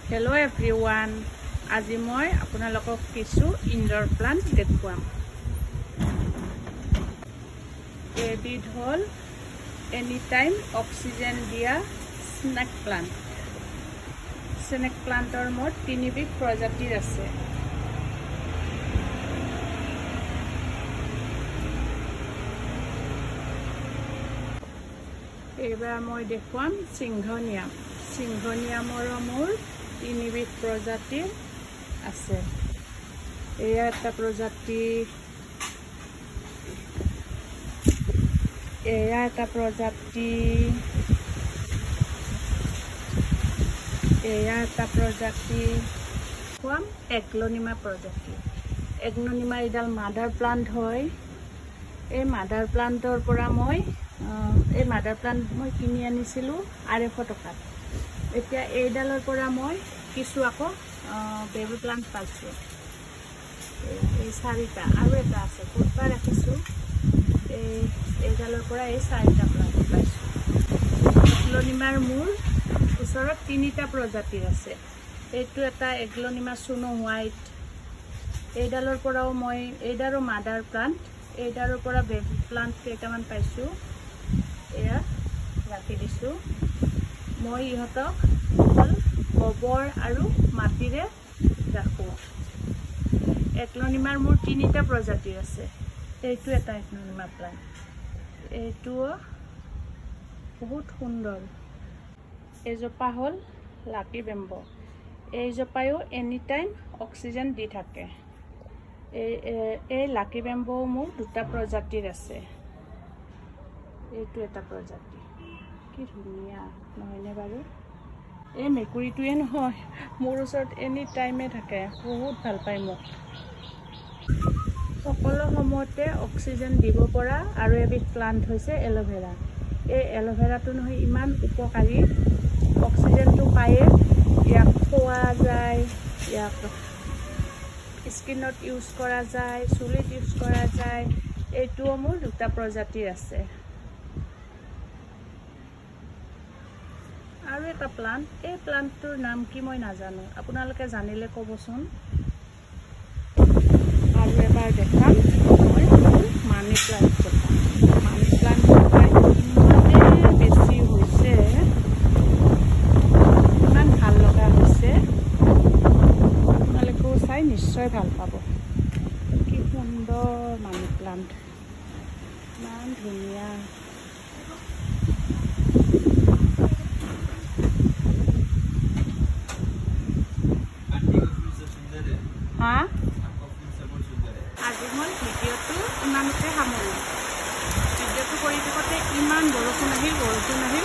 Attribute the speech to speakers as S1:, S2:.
S1: Hello everyone. আজি মই আপোনালোকক কিছু ইনডোৰ প্লান্ট দেখুৱাম। এবিধ হল এনি টাইম অক্সিজেন দিয়া স্নেক প্লান্ট। স্নেক প্লান্টৰ মোট 3 বিধ প্ৰজাতিৰ আছে। এবাৰ মই দেখুৱাম সিংহনিয়াম। সিংহনিয়ামৰ মোৰ 3 বিধ প্ৰজাতি আছে। এয়া এটা প্ৰজাতি, এয়া এটা প্ৰজাতি, এয়া এটা প্ৰজাতি। কোৱাম এগ্লোনিমা প্ৰজাতি। এগ্লোনিমা এডাল মাদাৰ প্লান্ট হয়। এই মাদাৰ প্লান্টৰ পৰা মই এই মাদাৰ প্লান্ট মই কিনি আনিছিলোঁ 250 টকাত। এতিয়া এইডালৰ পৰা মই কিছু আকৌ বেবি প্লান্ট পাইছোঁ। এই 4টা আৰু এটা আছে, ক'তবা ৰাখিছোঁ। এইডালৰ পৰা এই 4টা প্লান্ট পাইছোঁ। এগ্লোনিমাৰ মোৰ ওচৰত 3টা প্ৰজাতিৰ আছে। এইটো এটা এগ্লোনিমা চুনো হোৱাইট। এইডালৰ পৰাও মই এইডাৰো মাদাৰ প্লান্ট, এইডালৰ পৰা বেবি প্লান্ট কেইটামান পাইছোঁ। এয়া ৰাখি দিছোঁ। মই ইহঁতক গোবৰ আৰু মাটিৰে ৰাখোঁ। এগ্লোনিমাৰ মোৰ 3টা প্ৰজাতিৰ আছে। এইটো এটা এগ্লোনিমা প্লান্ট, এইটোও বহুত সুন্দৰ। এইজোপা হ'ল লাকি বেম্বো। এইজোপায়ো এনি টাইম অক্সিজেন দি থাকে। এই লাকি বেম্বো মোৰ 2টা প্ৰজাতিৰ আছে। এইটো এটা প্ৰজাতি, কি ধুনীয়া নহয়নে বাৰু? এই মেকুৰীটোৱে নহয়, মোৰ ওচৰত এনি টাইমে থাকে, বহুত ভাল পায় মোক। সকলো সময়তে অক্সিজেন দিব পৰা আৰু এবিধ প্লান্ট হৈছে এল'ভেৰা। এই এল'ভেৰাটো নহয় ইমান উপকাৰী, অক্সিজেনটো পায়ে। ইয়াক খোৱা যায়, ইয়াক স্কিনত ইউজ কৰা যায়, চুলিত ইউজ কৰা যায়। এইটোও মোৰ 2টা প্ৰজাতিৰ আছে। আৰু এটা প্লান্ট, এই প্লান্টটোৰ নাম কি মই নাজানো, আপোনালোকে জানিলে ক'বচোন। আৰু এবাৰ দেখাম মই মানি প্লান্ট কথা। মানি প্লান্টজোপা ইমানেই বেছি হৈছে, ইমান ভাল লগা হৈছে, আপোনালোকেও চাই নিশ্চয় ভাল পাব। কি সুন্দৰ মানি প্লান্ট, ইমান ধুনীয়া। আজি মই ভিডিঅ'টো ইমানতে সামৰিম। ভিডিঅ'টো কৰি থাকোঁতে ইমান বৰষুণ আহিল,